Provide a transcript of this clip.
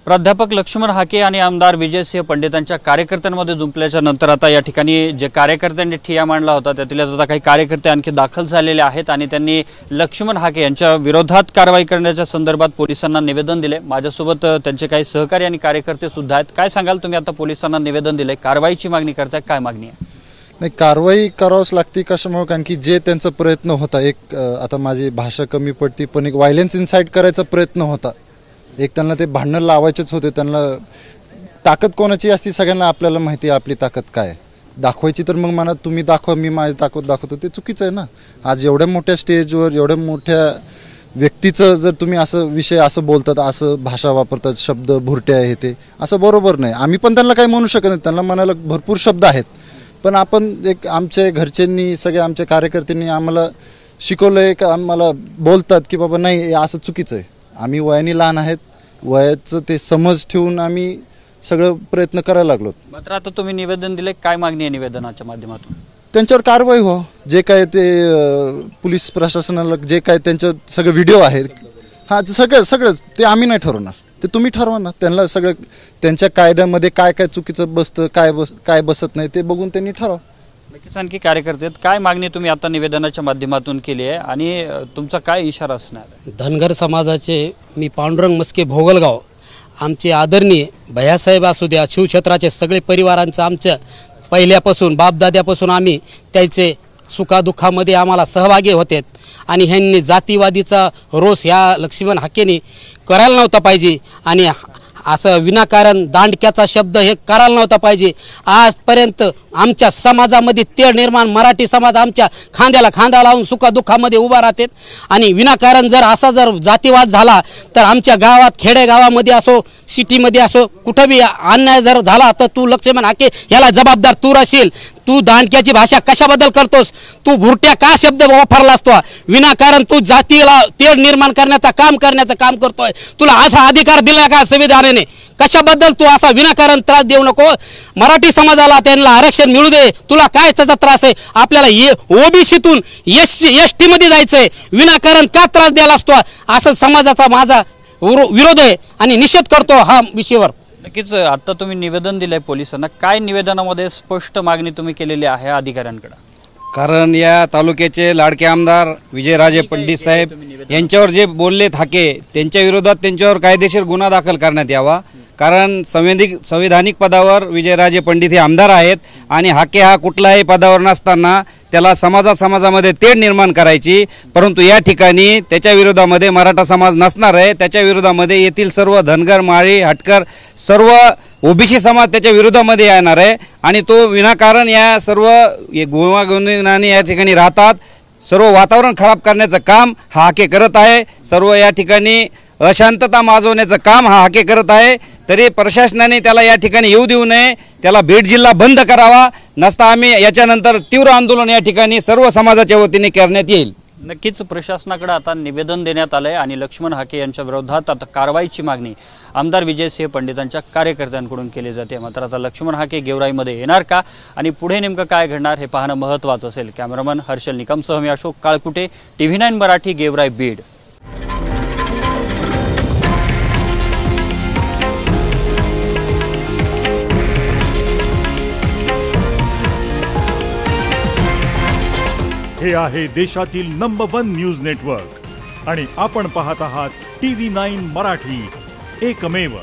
प्राध्यापक लक्ष्मण हाके आणि आमदार विजयसिंह पंडितांच्या कार्यकर्त्यांमध्ये जुंपल्याच्या नंतर आता या ठिकाणी जे कार्यकर्त्यांनी ठिय्या मांडला होता त्यातील आता काही कार्यकर्ते आणखी दाखल झालेले आहेत आणि त्यांनी लक्ष्मण हाके यांच्या विरोधात कारवाई करण्याच्या संदर्भात पोलिसांना निवेदन दिले। माझ्यासोबत त्यांचे काही सहकारी आणि कार्यकर्ते सुद्धा आहेत। काय सांगाल तुम्ही? आता पोलिसांना निवेदन दिले, कारवाईची मागणी करताय, काय मागणी आहे? नाही, कारवाई करावंच लागते। कशामुळे? कारण की जे त्यांचा प्रयत्न होता, एक आता माझी भाषा कमी पडती पण एक व्हायलेन्स इन्साइट करायचा प्रयत्न होता, एक त्यांना ते भांडण लावायचेच होते। त्यांना ताकद कोणाची असती सगळ्यांना आपल्याला माहिती आहे आपली ताकद काय दाखवायची, तर मग मला तुम्ही दाखवा, मी माझी ताकद दाखवतो, ते चुकीचं आहे ना। आज एवढ्या मोठ्या स्टेजवर एवढ्या मोठ्या व्यक्तीचं जर तुम्ही असं विषय असं बोलतात, असं भाषा वापरतात, शब्द भुरटे आहे, ते असं बरोबर नाही। आम्ही पण त्यांना काही म्हणू शकत नाही, त्यांना म्हणायला भरपूर शब्द आहेत, पण आपण एक आमच्या घरच्यांनी सगळे आमच्या कार्यकर्त्यांनी आम्हाला शिकवलंय का, आम्हाला बोलतात की बाबा नाही असं चुकीचं आहे। आम्ही वयाने लहान आहेत, वयाचं ते समज ठेवून आम्ही सगळं प्रयत्न करायला लागलो। मात्र आता तुम्ही निवेदन दिले, काय मागणी आहे निवेदनाच्या माध्यमातून? त्यांच्यावर कारवाई हो, जे काय ते पोलीस प्रशासनाला जे काय त्यांचे सगळे व्हिडिओ आहेत, हां सगळंच ते आम्ही नाही ठरवणार, ते तुम्ही ठरवा ना। त्यांना सगळं त्यांच्या कायद्यामध्ये काय काय चुकीचं बसतं, काय बसत नाही ते बघून त्यांनी ठरवा। नक्कीच आणखी कार्यकर्ते आहेत, काय मागणी तुम्ही आता निवेदनाच्या माध्यमातून केली आहे आणि तुमचा काय इशारा असणार? धनगर समाजाचे मी पांडुरंग मस्के भोगलगाव, आमचे आदरणीय भैयासाहेब असू द्या, शिवक्षेत्राचे सगळे परिवारांचं आमच्या पहिल्यापासून बापदाद्यापासून आम्ही त्याचे सुखादुःखामध्ये आम्हाला सहभागी होते आणि ह्यांनी जातीवादीचा रोष ह्या लक्ष्मण हाकेने करायला नव्हता पाहिजे आणि असं विनाकारण दांडक्याचा शब्द हे करायला नव्हता पाहिजे। आजपर्यंत आमच्या समाजामध्ये तेढ निर्माण, मराठी समाज आमच्या खांद्याला खांदा लावून सुखादुःखामध्ये उभा राहतात आणि विनाकारण जर असा जर जातीवाद झाला तर आमच्या गावात, खेडेगावामध्ये असो, सिटीमध्ये असो, कुठं बी अन्याय जर झाला तर तू लक्ष्मण हाके याला जबाबदार तू राहशील। तू दांडक्याची भाषा कशाबद्दल करतोस? तू भुरट्या का शब्द वापरला असतो? विनाकारण तू जातीला तेढ निर्माण करण्याचं काम करतोय। तुला असा अधिकार दिला का संविधानाने? कशाबद्दल तू असा विनाकारण त्रास देऊ नको। मराठी समाजाला त्यांना आरक्षण मिळू दे, तुला काय त्याचा त्रास आहे? आपल्याला ओबीसीतून एसटी मध्ये जायचंय, विनाकारण का त्रास द्यायला असतो? असं समाजाचा माझा विरोध आहे आणि निषेध करतो हा विषयावर। नक्कीच आता तुम्ही निवेदन दिलंय पोलिसांना, काय निवेदनामध्ये स्पष्ट मागणी तुम्ही केलेली आहे अधिकाऱ्यांकडे? कारण या तालुक्याचे लाडके आमदार विजयराजे पंडित साहेब यांच्यावर जे बोलले हाके, त्यांच्या विरोधात त्यांच्यावर कायदेशीर गुन्हा दाखल करण्यात यावा। कारण संविधानिक पदावर विजयराजे पंडित हे आमदार आहेत आणि हाके हा कुठल्याही पदावर नसताना त्याला समाजामध्ये तेढ निर्माण करायची, परंतु या ठिकाणी त्याच्या विरोधामध्ये मराठा समाज नसणार आहे, त्याच्या विरोधामध्ये येथील सर्व धनगर, माळी, हटकर सर्व ओबीसी समाज त्याच्या विरोधामध्ये येणार आहे आणि तो विनाकारण या सर्व गुन्हेगारांनी या ठिकाणी राहतात, सर्व वातावरण खराब करण्याचं काम हा हाके करत आहे। सर्व या ठिकाणी अशांतता माजवण्याचं काम हा हाके करत आहे। तरी प्रशासनाने त्याला या ठिकाणी येऊ देऊ नये, त्याला भेट जिल्हा बंद करावा, नसता आम्ही याच्यानंतर तीव्र आंदोलन या ठिकाणी सर्व समाजाच्या वतीने करण्यात येईल। नक्कीच प्रशासनाकडे आता निवेदन देण्यात आलंय आणि लक्ष्मण हाके यांच्या विरोधात आता कारवाईची मागणी आमदार विजयसिंह पंडितांच्या कार्यकर्त्यांकडून केली जाते। मात्र आता लक्ष्मण हाके गेवराईमध्ये येणार का आणि पुढे नेमकं काय घडणार हे पाहणं महत्त्वाचं असेल। कॅमेरामन हर्षल निकमसह मी अशोक काळकुटे, TV9 मराठी, गेवराई, बीड। हे आहे देशातील नंबर 1 न्यूज नेटवर्क आणि आपण पाहत आहात TV9 मराठी, एकमेव।